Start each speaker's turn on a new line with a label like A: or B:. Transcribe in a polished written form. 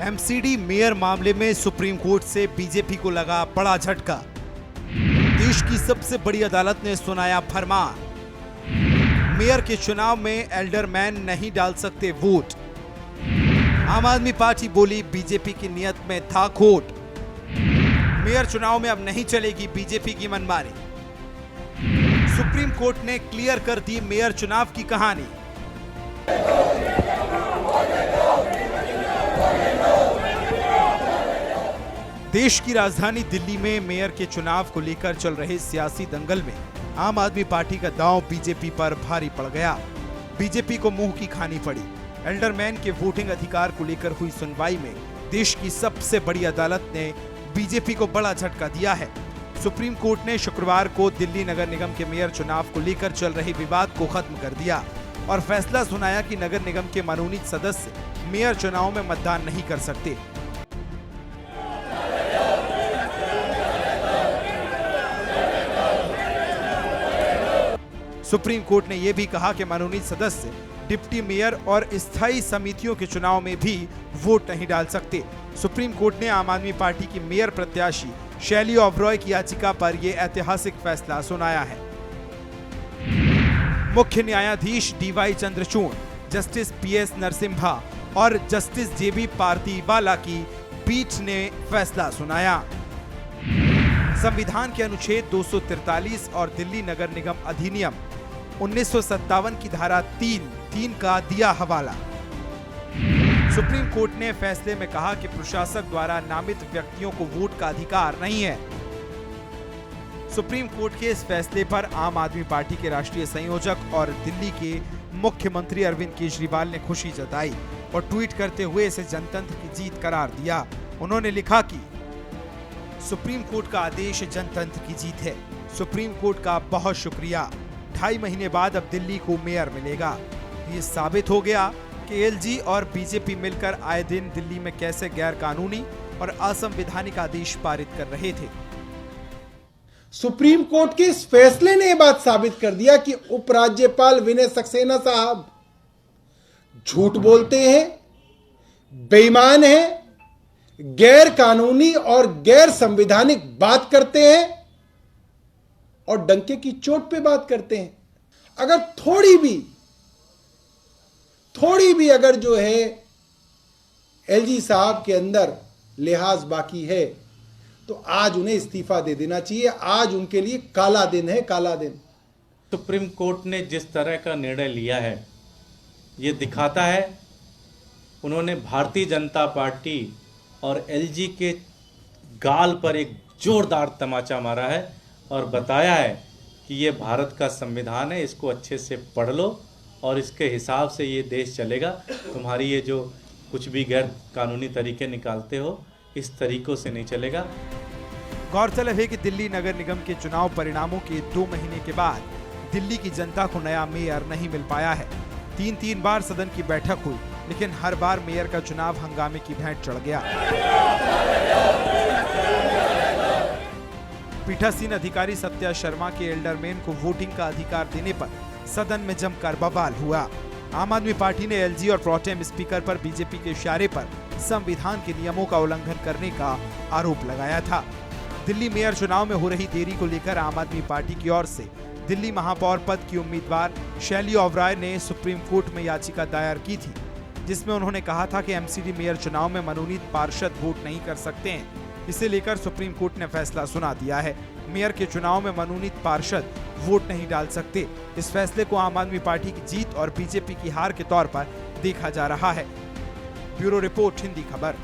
A: MCD mayor मामले में supreme court से बीजेपी को लगा बड़ा झटका। देश की सबसे बड़ी अदालत ने सुनाया फरमान। मेयर के चुनाव में एल्डरमैन नहीं डाल सकते वोट। आम आदमी पार्टी बोली बीजेपी की नियत में था खोट। मेयर चुनाव में अब नहीं चलेगी बीजेपी की मनमानी। सुप्रीम कोर्ट ने क्लियर कर दी मेयर चुनाव की कहानी। देश की राजधानी दिल्ली में मेयर के चुनाव को लेकर चल रहे सियासी दंगल में आम आदमी पार्टी का दांव बीजेपी पर भारी पड़ गया। बीजेपी को मुंह की खानी पड़ी। एल्डरमैन के वोटिंग अधिकार को लेकर हुई सुनवाई में देश की सबसे बड़ी अदालत ने बीजेपी को बड़ा झटका दिया है। सुप्रीम कोर्ट ने शुक्रवार को दिल्ली नगर निगम के मेयर चुनाव को लेकर चल रहे विवाद को खत्म कर दिया और फैसला सुनाया कि नगर निगम के मनोनीत सदस्य मेयर चुनाव में मतदान नहीं कर सकते। सुप्रीम कोर्ट ने यह भी कहा कि मनोनीत सदस्य डिप्टी मेयर और स्थायी समितियों के चुनाव में भी वोट नहीं डाल सकते। सुप्रीम कोर्ट ने आम आदमी पार्टी की मेयर प्रत्याशी शैली ओबरॉय की याचिका पर यह ऐतिहासिक फैसला सुनाया है। मुख्य न्यायाधीश DY Chandrachud, justice PS Narasimha और जस्टिस जेबी पार्दीवाला की पीठ ने फैसला सुनाया। संविधान के अनुच्छेद 243 और दिल्ली नगर निगम अधिनियम 1957 की धारा 3(3) का दिया हवाला। सुप्रीम कोर्ट ने फैसले में कहा कि प्रशासक द्वारा नामित व्यक्तियों को वोट का अधिकार नहीं है। सुप्रीम कोर्ट के इस फैसले पर आम आदमी पार्टी के राष्ट्रीय संयोजक और दिल्ली के मुख्यमंत्री अरविंद केजरीवाल ने खुशी जताई और ट्वीट करते हुए इसे जनतंत्र की जीत करार दिया। उन्होंने लिखा कि सुप्रीम कोर्ट का आदेश जनतंत्र की जीत है। सुप्रीम कोर्ट का बहुत शुक्रिया। 2.5 महीने बाद अब दिल्ली को मेयर मिलेगा। ये साबित हो गया कि एलजी और बीजेपी मिलकर आए दिन दिल्ली में कैसे गैर कानूनी और असंवैधानिक आदेश पारित कर रहे थे।
B: सुप्रीम कोर्ट के इस फैसले ने यह बात साबित कर दिया कि उपराज्यपाल विनय सक्सेना साहब झूठ बोलते हैं, बेईमान हैं, गैर कानूनी और गैर संवैधानिक बात करते हैं और डंके की चोट पे बात करते हैं। अगर थोड़ी भी अगर जो है एलजी साहब के अंदर लिहाज बाकी है तो आज उन्हें इस्तीफा दे देना चाहिए। आज उनके लिए काला दिन है, काला दिन।
C: सुप्रीम कोर्ट ने जिस तरह का निर्णय लिया है ये दिखाता है उन्होंने भारतीय जनता पार्टी और एलजी के गाल पर एक जोरदार तमाचा मारा है और बताया है कि ये भारत का संविधान है, इसको अच्छे से पढ़ लो और इसके हिसाब से ये देश चलेगा। तुम्हारी ये जो कुछ भी गैर कानूनी तरीके निकालते हो इस तरीकों से नहीं चलेगा।
A: गौरतलब है कि दिल्ली नगर निगम के चुनाव परिणामों के 2 महीने के बाद दिल्ली की जनता को नया मेयर नहीं मिल पाया है। 3 बार सदन की बैठक हुई लेकिन हर बार मेयर का चुनाव हंगामे की भेंट चढ़ गया। पीठासीन अधिकारी सत्या शर्मा के एल्डरमैन को वोटिंग का अधिकार देने पर सदन में जमकर बवाल हुआ। आम आदमी पार्टी ने एलजी और प्रोटेम स्पीकर पर बीजेपी के इशारे पर संविधान के नियमों का उल्लंघन करने का आरोप लगाया था। दिल्ली मेयर चुनाव में हो रही देरी को लेकर आम आदमी पार्टी की ओर से दिल्ली महापौर पद की उम्मीदवार शैली ओबरॉय ने सुप्रीम कोर्ट में याचिका दायर की थी, जिसमें उन्होंने कहा था कि एमसीडी मेयर चुनाव में मनोनीत पार्षद वोट नहीं कर सकते हैं। इसे लेकर सुप्रीम कोर्ट ने फैसला सुना दिया है। मेयर के चुनाव में मनोनीत पार्षद वोट नहीं डाल सकते। इस फैसले को आम आदमी पार्टी की जीत और बीजेपी की हार के तौर पर देखा जा रहा है। ब्यूरो रिपोर्ट, हिंदी खबर।